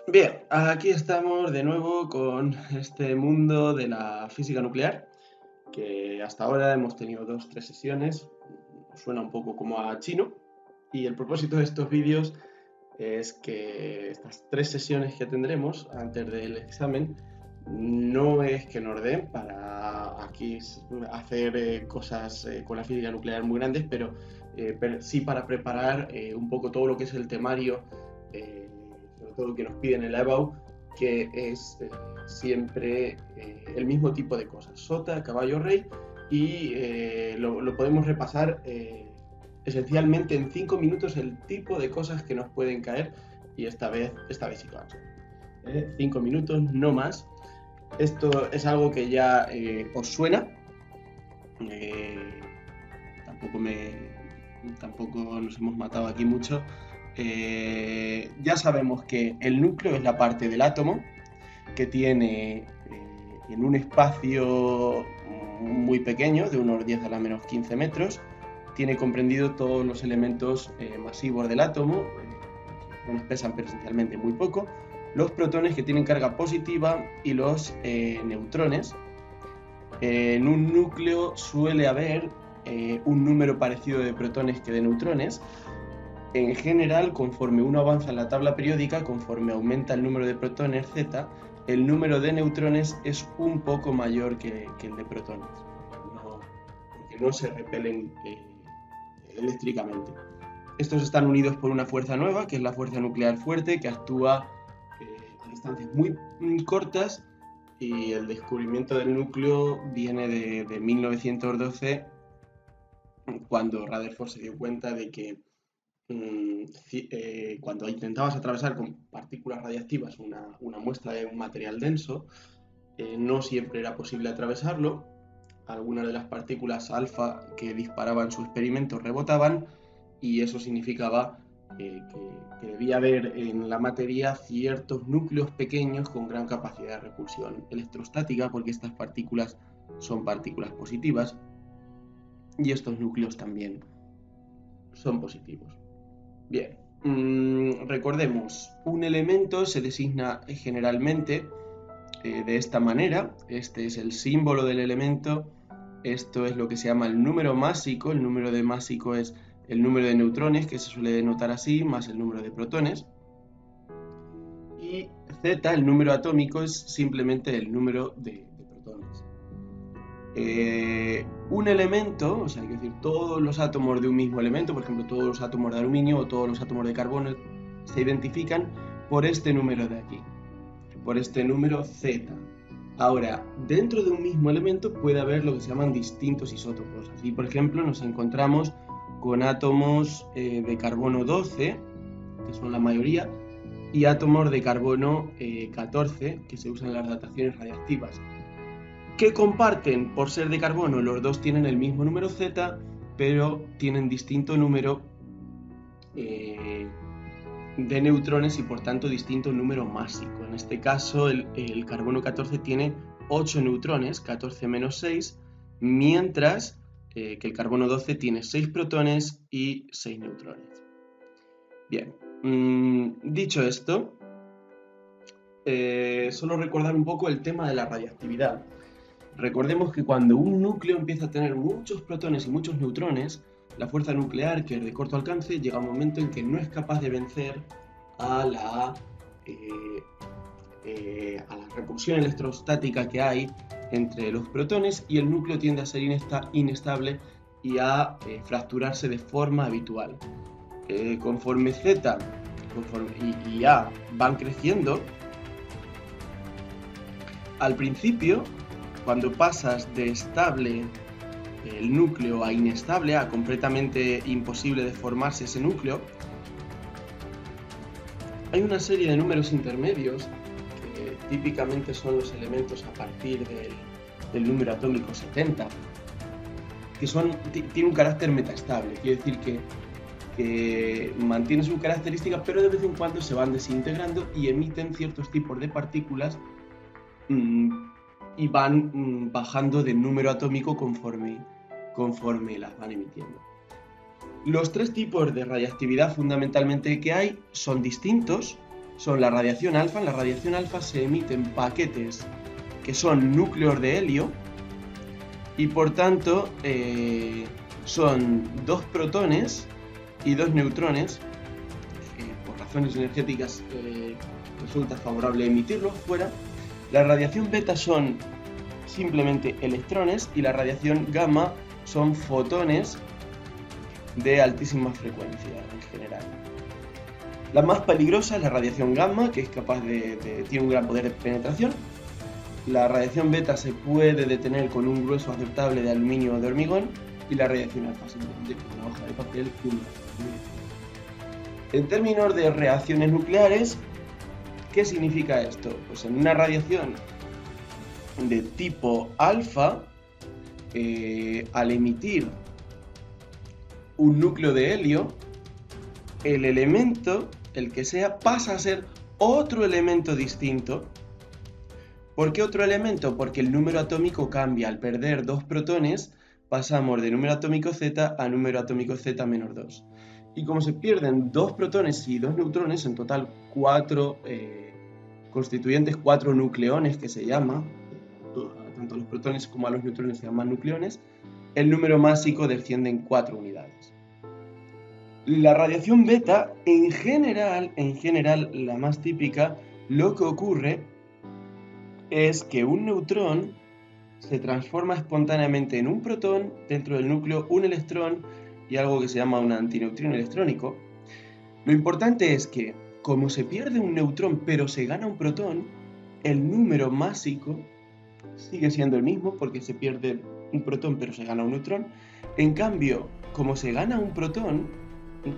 Bien, aquí estamos de nuevo con este mundo de la física nuclear, que hasta ahora hemos tenido dos, tres sesiones, suena un poco como a chino, y el propósito de estos vídeos es que estas tres sesiones que tendremos antes del examen no es que nos den para aquí hacer cosas con la física nuclear muy grandes, pero sí para preparar un poco todo lo que es el temario, eh, sobre todo lo que nos piden en la EBAU, que es siempre el mismo tipo de cosas, sota, caballo, rey, y lo podemos repasar esencialmente en 5 minutos el tipo de cosas que nos pueden caer y esta vez sí que van a ser 5 minutos, no más. Esto es algo que ya os suena, eh, tampoco, tampoco nos hemos matado aquí mucho. Ya sabemos que el núcleo es la parte del átomo que tiene en un espacio muy pequeño, de unos 10 a la menos 15 metros, tiene comprendido todos los elementos masivos del átomo, los electrones pesan presencialmente muy poco, los protones que tienen carga positiva y los neutrones. En un núcleo suele haber un número parecido de protones que de neutrones. En general, conforme uno avanza en la tabla periódica, conforme aumenta el número de protones z, el número de neutrones es un poco mayor que el de protones, porque no se repelen eléctricamente. Estos están unidos por una fuerza nueva, que es la fuerza nuclear fuerte, que actúa a distancias muy cortas, y el descubrimiento del núcleo viene de 1912, cuando Rutherford se dio cuenta de que cuando intentabas atravesar con partículas radiactivas una muestra de un material denso, no siempre era posible atravesarlo. Algunas de las partículas alfa que disparaban su experimento rebotaban, y eso significaba que debía haber en la materia ciertos núcleos pequeños con gran capacidad de repulsión electrostática, porque estas partículas son partículas positivas y estos núcleos también son positivos. Bien, recordemos, un elemento se designa generalmente de esta manera. Este es el símbolo del elemento. Esto es lo que se llama el número másico. El número de másico es el número de neutrones, que se suele denotar así, más el número de protones. Y Z, el número atómico, es simplemente el número de protones. Un elemento, o sea, hay que decir, todos los átomos de un mismo elemento, por ejemplo, todos los átomos de aluminio o todos los átomos de carbono, se identifican por este número de aquí, por este número Z. Ahora, dentro de un mismo elemento puede haber lo que se llaman distintos isótopos. Así, por ejemplo, nos encontramos con átomos de carbono 12, que son la mayoría, y átomos de carbono 14, que se usan en las dataciones radiactivas. ¿Qué comparten por ser de carbono? Los dos tienen el mismo número Z, pero tienen distinto número de neutrones y por tanto distinto número másico. En este caso el carbono 14 tiene 8 neutrones, 14 menos 6, mientras que el carbono 12 tiene 6 protones y 6 neutrones. Bien, dicho esto, solo recordar un poco el tema de la radiactividad. Recordemos que cuando un núcleo empieza a tener muchos protones y muchos neutrones, la fuerza nuclear, que es de corto alcance, llega a un momento en que no es capaz de vencer a a la repulsión electrostática que hay entre los protones, y el núcleo tiende a ser inestable y a fracturarse de forma habitual. Conforme Z y A van creciendo, al principio, cuando pasas de estable el núcleo a inestable, a completamente imposible de formarse ese núcleo, hay una serie de números intermedios que típicamente son los elementos a partir del número atómico 70, que tienen un carácter metaestable. Quiere decir que mantienen su característica, pero de vez en cuando se van desintegrando y emiten ciertos tipos de partículas y van bajando de número atómico conforme las van emitiendo. Los tres tipos de radiactividad fundamentalmente que hay son distintos, son la radiación alfa. En la radiación alfa se emiten paquetes que son núcleos de helio y por tanto son 2 protones y 2 neutrones. Por razones energéticas resulta favorable emitirlos fuera. La radiación beta son simplemente electrones y la radiación gamma son fotones de altísima frecuencia en general. La más peligrosa es la radiación gamma, que es capaz tiene un gran poder de penetración. La radiación beta se puede detener con un grueso aceptable de aluminio o de hormigón, y la radiación alfa simplemente con una hoja de papel. En términos de reacciones nucleares, ¿qué significa esto? Pues en una radiación de tipo alfa, al emitir un núcleo de helio, el elemento, el que sea, pasa a ser otro elemento distinto. ¿Por qué otro elemento? Porque el número atómico cambia. Al perder 2 protones, pasamos de número atómico Z a número atómico Z menos 2. Y como se pierden 2 protones y 2 neutrones, en total 4 constituyentes, 4 nucleones que se llama, tanto a los protones como a los neutrones se llaman nucleones, el número másico desciende en 4 unidades. La radiación beta, en general, la más típica, lo que ocurre es que un neutrón se transforma espontáneamente en un protón, dentro del núcleo un electrón y algo que se llama un antineutrino electrónico. Lo importante es que, como se pierde un neutrón pero se gana un protón, el número másico sigue siendo el mismo porque se pierde un protón pero se gana un neutrón. En cambio, como se gana un protón,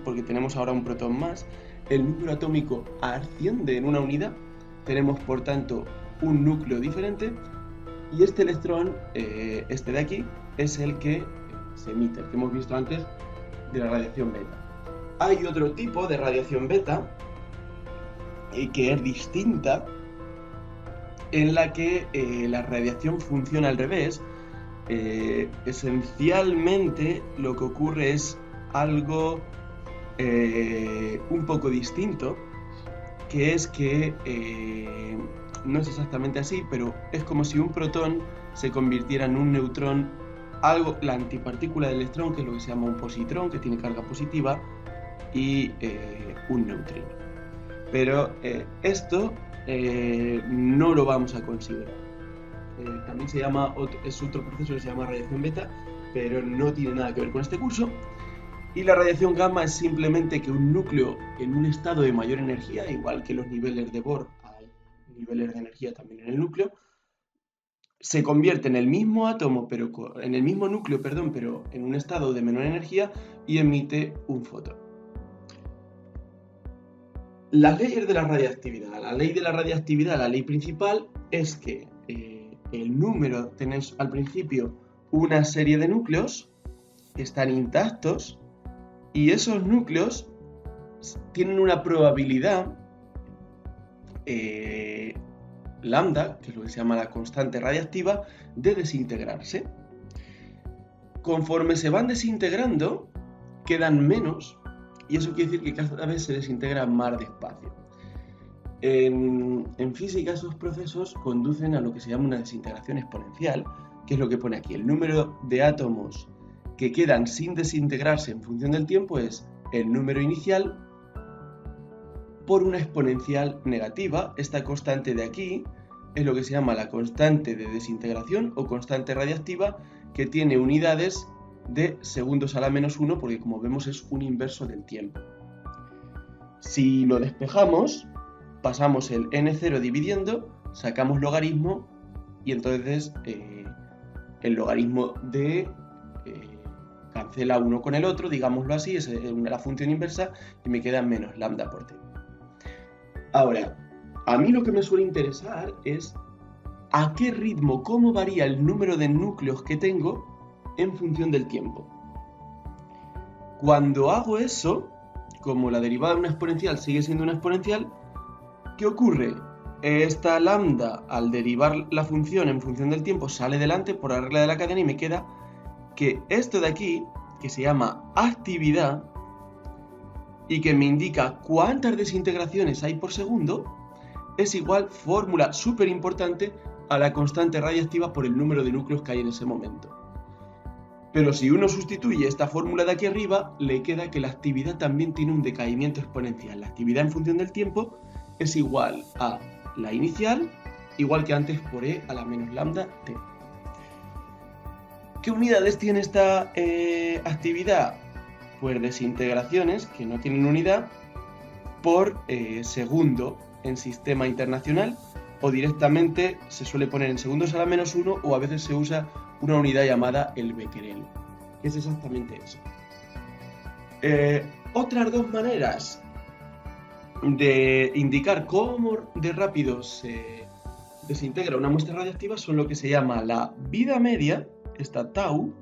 porque tenemos ahora un protón más, el número atómico asciende en una unidad, tenemos por tanto un núcleo diferente y este electrón, este de aquí, es el que se emite, el que hemos visto antes de la radiación beta. Hay otro tipo de radiación beta que es distinta, en la que la radiación funciona al revés. Esencialmente lo que ocurre es algo un poco distinto, que es que no es exactamente así, pero es como si un protón se convirtiera en un neutrón, la antipartícula del electrón, que es lo que se llama un positrón, que tiene carga positiva, y un neutrino. Pero esto no lo vamos a considerar. También es otro proceso que se llama radiación beta, pero no tiene nada que ver con este curso. Y la radiación gamma es simplemente que un núcleo en un estado de mayor energía, igual que los niveles de Bohr, hay niveles de energía también en el núcleo, se convierte en el mismo átomo, en el mismo núcleo, pero en un estado de menor energía y emite un fotón. Las leyes de la radiactividad. La ley de la radiactividad, la ley principal, es que el número, tenés al principio una serie de núcleos que están intactos y esos núcleos tienen una probabilidad lambda, que es lo que se llama la constante radiactiva, de desintegrarse. Conforme se van desintegrando, quedan menos, y eso quiere decir que cada vez se desintegra más despacio. En física esos procesos conducen a lo que se llama una desintegración exponencial, que es lo que pone aquí. El número de átomos que quedan sin desintegrarse en función del tiempo es el número inicial por una exponencial negativa. Esta constante de aquí es lo que se llama la constante de desintegración o constante radiactiva, que tiene unidades de segundos a la menos 1, porque como vemos es un inverso del tiempo. Si lo despejamos, pasamos el n0 dividiendo, sacamos logaritmo y entonces el logaritmo de cancela uno con el otro, digámoslo así, es la función inversa y me queda menos lambda por t. Ahora, a mí lo que me suele interesar es a qué ritmo, cómo varía el número de núcleos que tengo en función del tiempo. Cuando hago eso, como la derivada de una exponencial sigue siendo una exponencial, ¿qué ocurre? Esta lambda, al derivar la función en función del tiempo, sale delante por la regla de la cadena y me queda que esto de aquí, que se llama actividad, y que me indica cuántas desintegraciones hay por segundo, es igual, fórmula súper importante, a la constante radiactiva por el número de núcleos que hay en ese momento. Pero si uno sustituye esta fórmula de aquí arriba, le queda que la actividad también tiene un decaimiento exponencial. La actividad en función del tiempo es igual a la inicial, igual que antes por E a la menos lambda T. ¿Qué unidades tiene esta actividad? Pues desintegraciones, que no tienen unidad, por segundo en sistema internacional, o directamente se suele poner en segundos a la menos 1, o a veces se usa una unidad llamada el becquerel, que es exactamente eso. Otras dos maneras de indicar cómo de rápido se desintegra una muestra radiactiva son lo que se llama la vida media, esta tau,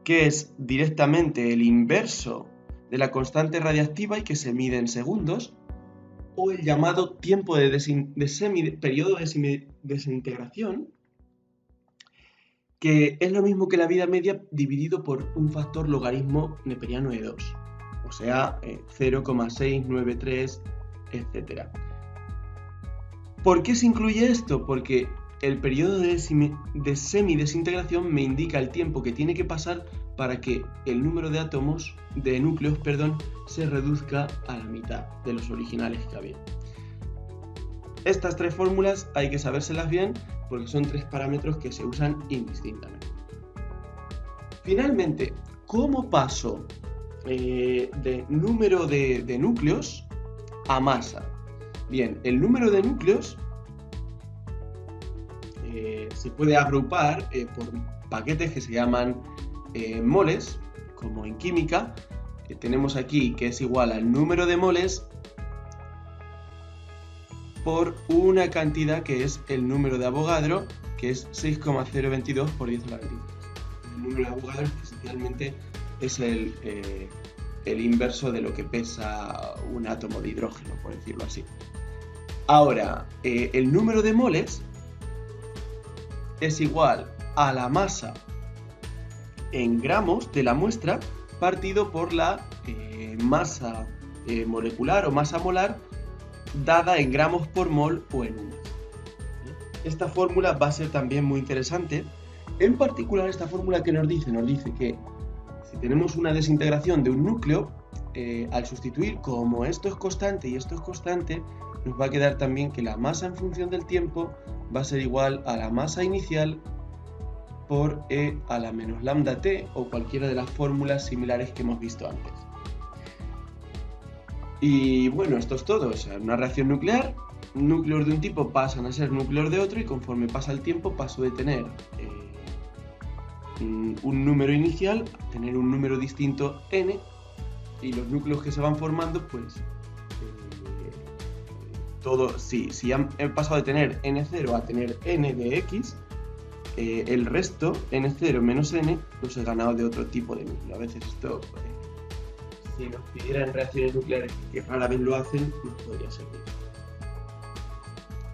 que es directamente el inverso de la constante radiactiva y que se mide en segundos, o el llamado tiempo de periodo de desintegración, que es lo mismo que la vida media dividido por un factor logaritmo neperiano de 2, o sea, 0,693, etc. ¿Por qué se incluye esto? Porque el periodo de semidesintegración me indica el tiempo que tiene que pasar para que el número de átomos, de núcleos, se reduzca a la mitad de los originales que había. Estas tres fórmulas hay que sabérselas bien porque son tres parámetros que se usan indistintamente. Finalmente, ¿cómo paso de número de núcleos a masa? Bien, el número de núcleos se puede agrupar por paquetes que se llaman moles, como en química. Tenemos aquí que es igual al número de moles por una cantidad que es el número de Avogadro, que es 6,022 por 10 a la 23. El número de Avogadro esencialmente es el inverso de lo que pesa un átomo de hidrógeno, por decirlo así. Ahora, el número de moles es igual a la masa en gramos de la muestra partido por la masa molecular o masa molar dada en gramos por mol o en unidades. Esta fórmula va a ser también muy interesante. En particular, esta fórmula que nos dice que si tenemos una desintegración de un núcleo, al sustituir como esto es constante y esto es constante, nos va a quedar también que la masa en función del tiempo va a ser igual a la masa inicial por E a la menos lambda T o cualquiera de las fórmulas similares que hemos visto antes. Y bueno, esto es todo. O sea, en una reacción nuclear, núcleos de un tipo pasan a ser núcleos de otro y conforme pasa el tiempo paso de tener un número inicial a tener un número distinto n, y los núcleos que se van formando, pues si han pasado de tener n0 a tener n de x, el resto, n0 menos n, los he ganado de otro tipo de núcleo. A veces esto, si nos pidieran reacciones nucleares, que rara vez lo hacen, nos podría servir.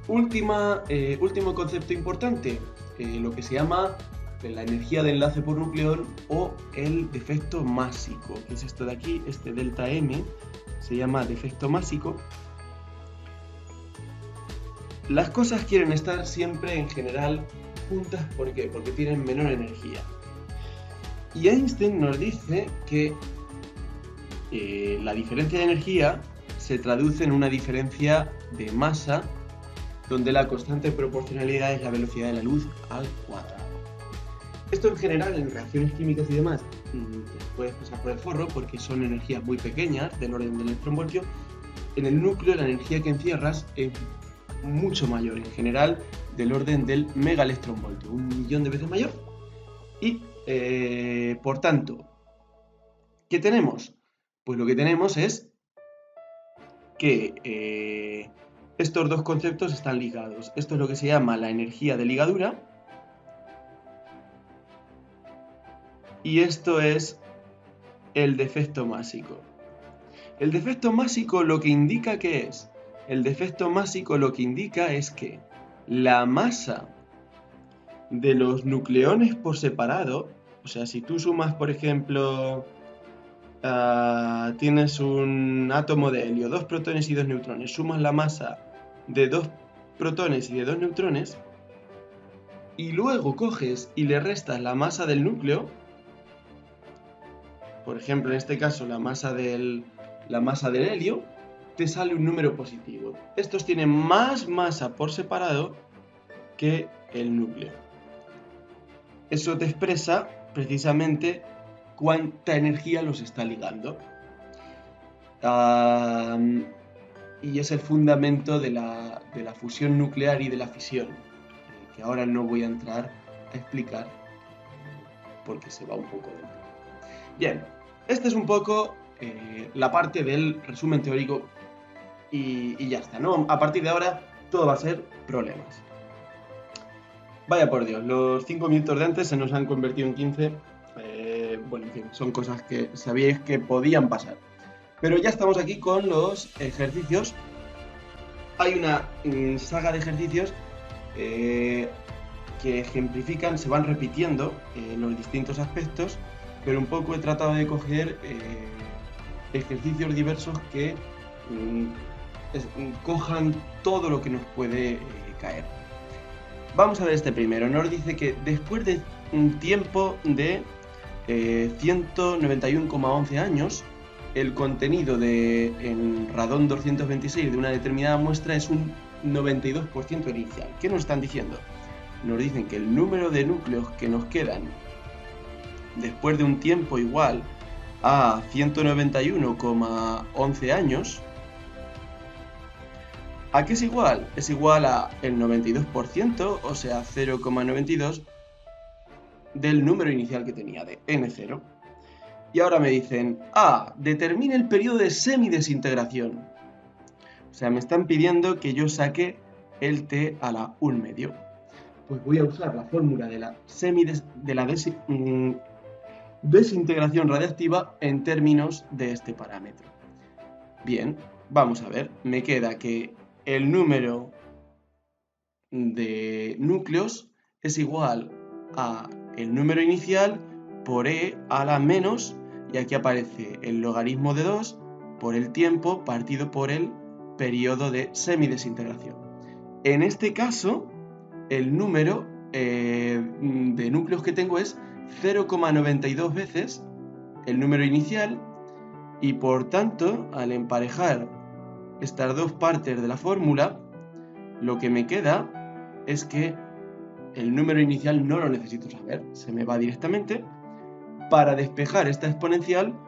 Último concepto importante, lo que se llama la energía de enlace por nucleón o el defecto másico, que es esto de aquí, este delta M, se llama defecto másico. Las cosas quieren estar siempre en general juntas, ¿por qué? Porque tienen menor energía. Y Einstein nos dice que la diferencia de energía se traduce en una diferencia de masa, donde la constante de proporcionalidad es la velocidad de la luz al cuadrado. Esto en general en reacciones químicas y demás puedes pasar por el forro porque son energías muy pequeñas, del orden del electronvoltio. En el núcleo la energía que encierras es mucho mayor, en general del orden del megaelectronvoltio, 1.000.000 de veces mayor. Y por tanto, ¿qué tenemos? Pues lo que tenemos es que estos dos conceptos están ligados. Esto es lo que se llama la energía de ligadura y esto es el defecto másico. El defecto másico lo que indica que es, el defecto másico lo que indica es que la masa de los nucleones por separado, o sea, si tú sumas, por ejemplo, tienes un átomo de helio, 2 protones y 2 neutrones, sumas la masa de 2 protones y de 2 neutrones, y luego coges y le restas la masa del núcleo, por ejemplo, en este caso la masa del helio, te sale un número positivo. Estos tienen más masa por separado que el núcleo. Eso te expresa precisamente cuánta energía los está ligando. Y es el fundamento de la fusión nuclear y de la fisión, que ahora no voy a entrar a explicar porque se va un poco del tema. Bien, esta es un poco la parte del resumen teórico y ya está, ¿no? A partir de ahora todo va a ser problemas. Vaya por Dios, los 5 minutos de antes se nos han convertido en 15. Bueno, en fin, son cosas que sabíais que podían pasar. Pero ya estamos aquí con los ejercicios. Hay una saga de ejercicios que ejemplifican, se van repitiendo los distintos aspectos, pero un poco he tratado de coger ejercicios diversos que cojan todo lo que nos puede caer. Vamos a ver este primero. Nos dice que después de un tiempo de 191,11 años, el contenido en radón 226 de una determinada muestra es un 92% inicial. ¿Qué nos están diciendo? Nos dicen que el número de núcleos que nos quedan después de un tiempo igual a 191,11 años, ¿a qué es igual? Es igual a el 92%, o sea, 0,92 del número inicial que tenía, de N0. Y ahora me dicen, determine el periodo de semidesintegración. O sea, me están pidiendo que yo saque el T a la 1/2. Pues voy a usar la fórmula de la desintegración radiactiva en términos de este parámetro. Bien, vamos a ver. Me queda que el número de núcleos es igual a el número inicial por E a la menos, y aquí aparece el logaritmo de 2 por el tiempo partido por el periodo de semidesintegración. En este caso, el número de núcleos que tengo es 0,92 veces el número inicial, y por tanto, al emparejar estas dos partes de la fórmula, lo que me queda es que el número inicial no lo necesito saber, se me va directamente. Para despejar esta exponencial,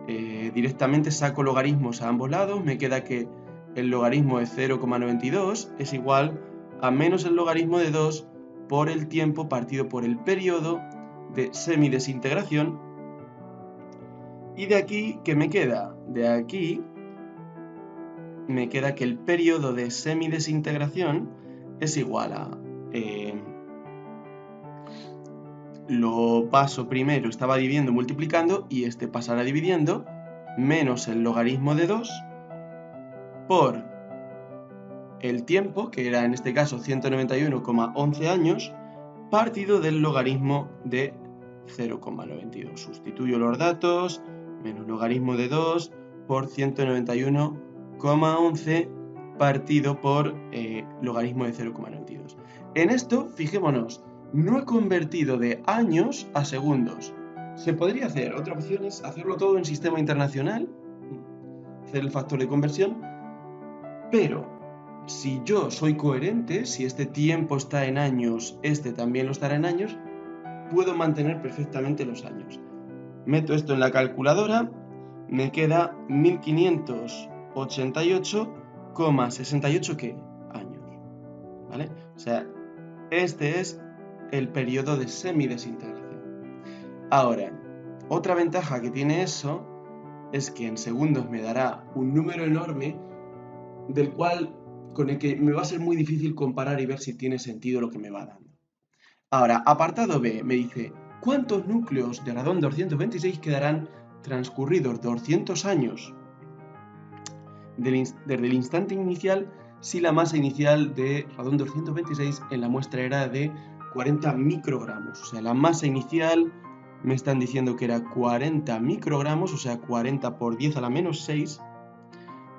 directamente saco logaritmos a ambos lados. Me queda que el logaritmo de 0,92 es igual a menos el logaritmo de 2 por el tiempo partido por el periodo de semidesintegración. Y de aquí, ¿qué me queda? De aquí me queda que el periodo de semidesintegración es igual a... lo paso primero, estaba dividiendo, multiplicando, y este pasará dividiendo, menos el logaritmo de 2 por el tiempo, que era en este caso 191,11 años, partido del logaritmo de 0,92. Sustituyo los datos, menos logaritmo de 2 por 191,11 partido por logaritmo de 0,92. En esto, fijémonos, no he convertido de años a segundos. Se podría hacer, otra opción es hacerlo todo en sistema internacional, hacer el factor de conversión, pero si yo soy coherente, si este tiempo está en años, este también lo estará en años, puedo mantener perfectamente los años. Meto esto en la calculadora, me queda 1588,68 años, ¿vale? O sea, este es el periodo de semidesintegración. Ahora, otra ventaja que tiene eso es que en segundos me dará un número enorme con el que me va a ser muy difícil comparar y ver si tiene sentido lo que me va dando. Ahora, apartado B me dice, ¿cuántos núcleos de radón 226 quedarán transcurridos 200 años desde el instante inicial si la masa inicial de radón 226 en la muestra era de 40 microgramos? O sea, la masa inicial me están diciendo que era 40 microgramos, o sea, 40 por 10 a la menos 6,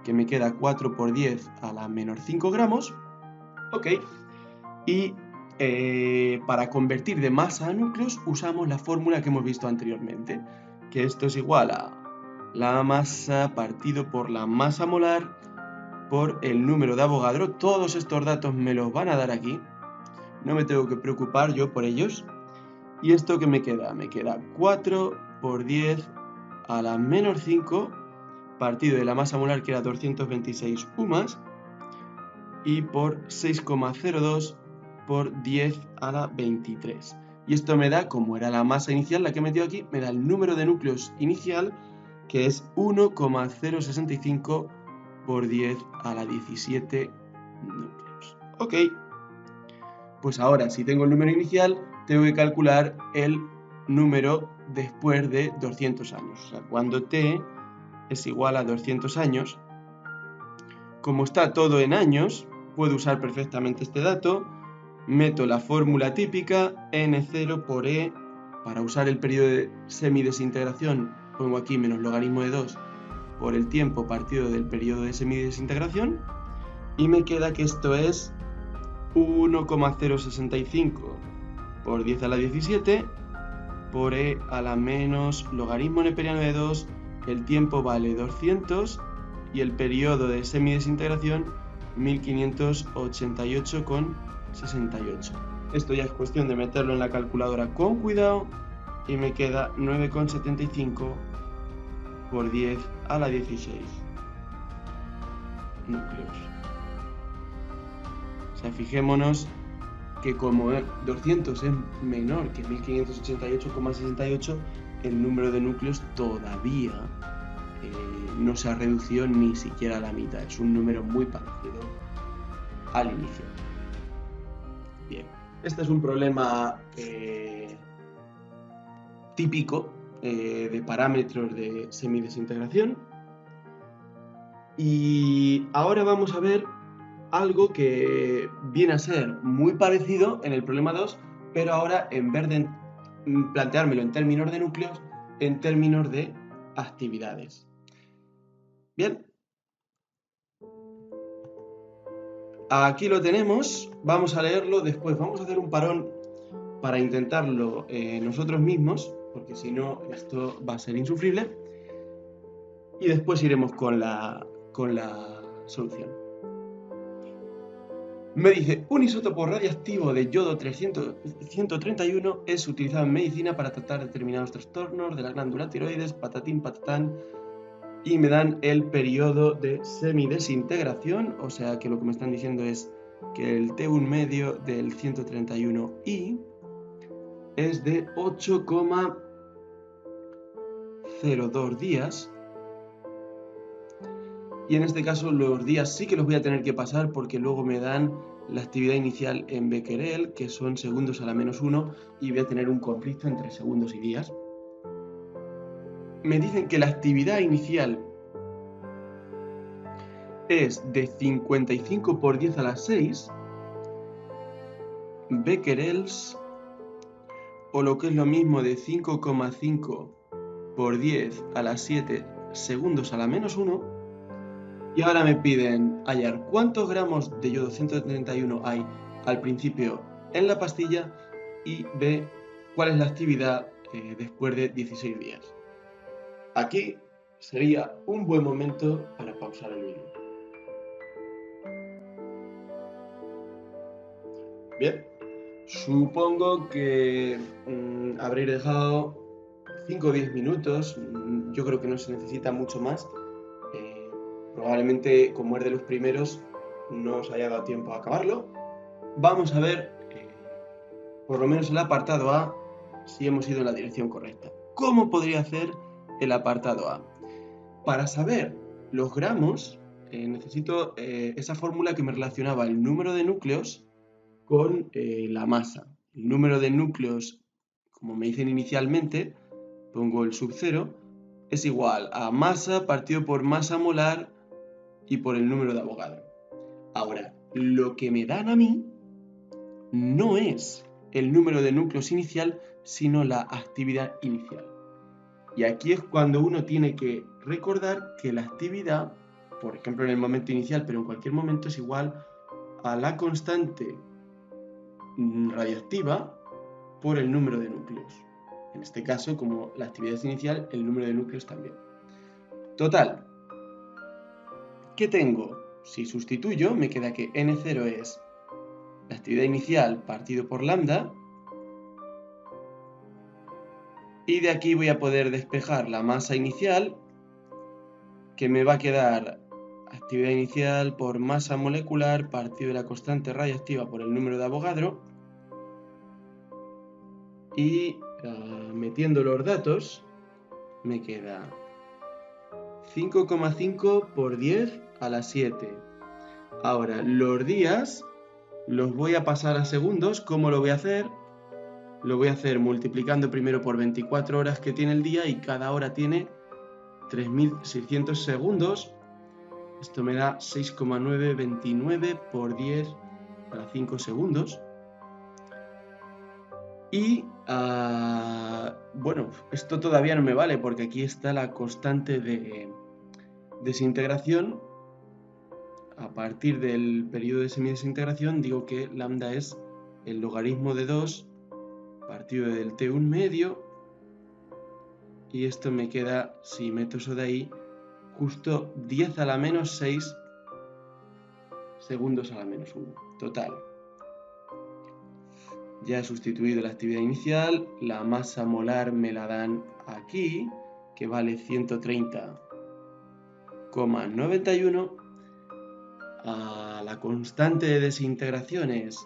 que me queda 4 por 10 a la menos 5 gramos. Ok. Y para convertir de masa a núcleos usamos la fórmula que hemos visto anteriormente, que esto es igual a la masa partido por la masa molar por el número de Avogadro. Todos estos datos me los van a dar aquí, no me tengo que preocupar yo por ellos. ¿Y esto qué me queda? Me queda 4 por 10 a la menos 5 partido de la masa molar, que era 226 UMAS, y por 6,02 por 10 a la 23. Y esto me da, como era la masa inicial la que he metido aquí, me da el número de núcleos inicial, que es 1,065 por 10 a la 17 núcleos. Ok. Pues ahora, si tengo el número inicial, tengo que calcular el número después de 200 años. O sea, cuando t es igual a 200 años, como está todo en años, puedo usar perfectamente este dato. Meto la fórmula típica, n0 por e. Para usar el periodo de semidesintegración, pongo aquí menos logaritmo de 2 por el tiempo partido del periodo de semidesintegración. Y me queda que esto es 1,065 por 10 a la 17 por e a la menos logaritmo neperiano de 2, el tiempo vale 200 y el periodo de semidesintegración 1588,68. Esto ya es cuestión de meterlo en la calculadora con cuidado y me queda 9,75 por 10 a la 16 núcleos. O sea, fijémonos que como 200 es menor que 1588,68, el número de núcleos todavía no se ha reducido ni siquiera a la mitad. Es un número muy parecido al inicio. Bien, este es un problema típico de parámetros de semidesintegración. Y ahora vamos a ver algo que viene a ser muy parecido en el problema 2, pero ahora en vez de planteármelo en términos de núcleos, en términos de actividades. Bien. Aquí lo tenemos, vamos a leerlo después. Vamos a hacer un parón para intentarlo nosotros mismos, porque si no esto va a ser insufrible. Y después iremos con la solución. Me dice, un isótopo radiactivo de yodo 131 es utilizado en medicina para tratar determinados trastornos de la glándula tiroides, patatín, patatán, y me dan el periodo de semidesintegración, o sea que lo que me están diciendo es que el T1 medio del 131I es de 8,02 días. Y en este caso los días sí que los voy a tener que pasar porque luego me dan la actividad inicial en Becquerel, que son segundos a la menos 1, y voy a tener un conflicto entre segundos y días. Me dicen que la actividad inicial es de 55 por 10 a la 6 becquerels, o lo que es lo mismo de 5,5 por 10 a la 7 segundos a la menos 1. Y ahora me piden hallar cuántos gramos de yodo 131 hay al principio en la pastilla y B, cuál es la actividad después de 16 días. Aquí sería un buen momento para pausar el vídeo. Bien, supongo que habréis dejado 5 o 10 minutos, yo creo que no se necesita mucho más. Probablemente, como es de los primeros, no os haya dado tiempo a acabarlo. Vamos a ver, por lo menos el apartado A, si hemos ido en la dirección correcta. ¿Cómo podría hacer el apartado A? Para saber los gramos, necesito esa fórmula que me relacionaba el número de núcleos con la masa. El número de núcleos, como me dicen inicialmente, pongo el sub 0, es igual a masa partido por masa molar y por el número de Avogadro. Ahora, lo que me dan a mí no es el número de núcleos inicial, sino la actividad inicial. Y aquí es cuando uno tiene que recordar que la actividad, por ejemplo en el momento inicial, pero en cualquier momento, es igual a la constante radiactiva por el número de núcleos. En este caso, como la actividad es inicial, el número de núcleos también. Total, ¿qué tengo? Si sustituyo, me queda que N0 es la actividad inicial partido por lambda, y de aquí voy a poder despejar la masa inicial, que me va a quedar actividad inicial por masa molecular partido de la constante radiactiva por el número de Avogadro, y metiendo los datos me queda 5,5 por 10 a la 7. Ahora, los días los voy a pasar a segundos. ¿Cómo lo voy a hacer? Lo voy a hacer multiplicando primero por 24 horas que tiene el día, y cada hora tiene 3600 segundos. Esto me da 6,929 por 10 a la 5 segundos. Y bueno, esto todavía no me vale porque aquí está la constante de desintegración. A partir del periodo de semidesintegración digo que lambda es el logaritmo de 2 partido del T1 medio, y esto me queda, si meto eso de ahí, justo 10 a la menos 6 segundos a la menos 1. Total. Ya he sustituido la actividad inicial, la masa molar me la dan aquí, que vale 130,91. La constante de desintegración es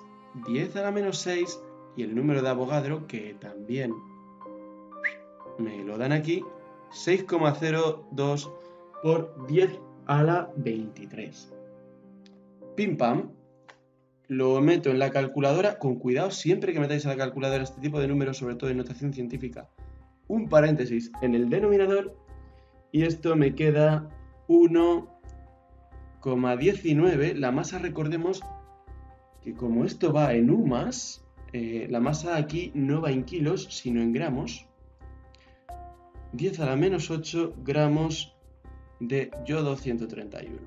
10 a la menos 6, y el número de Avogadro, que también me lo dan aquí, 6,02 por 10 a la 23. Pim pam. Lo meto en la calculadora. Con cuidado siempre que metáis a la calculadora este tipo de números, sobre todo en notación científica, un paréntesis en el denominador, y esto me queda 1,19. La masa, recordemos que como esto va en UMAS, la masa aquí no va en kilos, sino en gramos. 10 a la menos 8 gramos de yodo 131.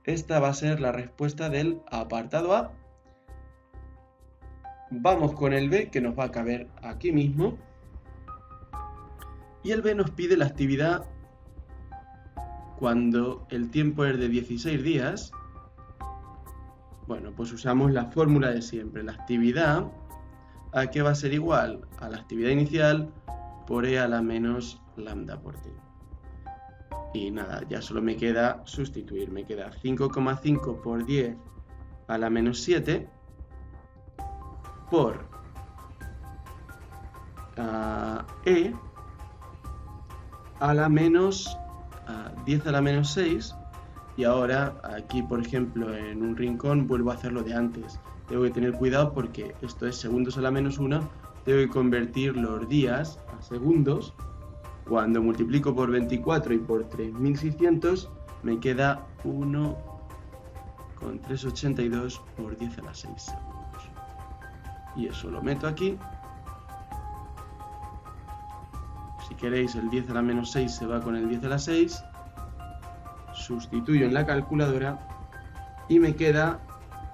Esta va a ser la respuesta del apartado A. Vamos con el B, que nos va a caber aquí mismo. Y el B nos pide la actividad cuando el tiempo es de 16 días. Bueno, pues usamos la fórmula de siempre. La actividad, ¿a qué va a ser igual? A la actividad inicial por E a la menos lambda por T. Y nada, ya solo me queda sustituir. Me queda 5,5 por 10 a la menos 7 por E a la menos 10 a la menos 6. Y ahora aquí, por ejemplo, en un rincón vuelvo a hacer lo de antes. Tengo que tener cuidado porque esto es segundos a la menos 1. Tengo que convertir los días a segundos. Cuando multiplico por 24 y por 3600 me queda 1,382 por 10 a la 6 segundos. Y eso lo meto aquí. Si queréis, el 10 a la menos 6 se va con el 10 a la 6. Sustituyo en la calculadora y me queda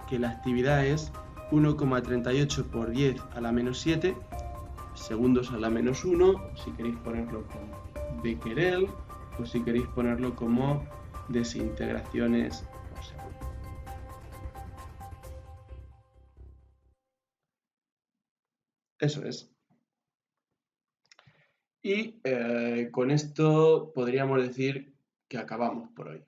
que la actividad es 1,38 por 10 a la menos 7 segundos a la menos 1, si queréis ponerlo como becquerel o si queréis ponerlo como desintegraciones por segundo. Eso es. Y con esto podríamos decir que acabamos por hoy.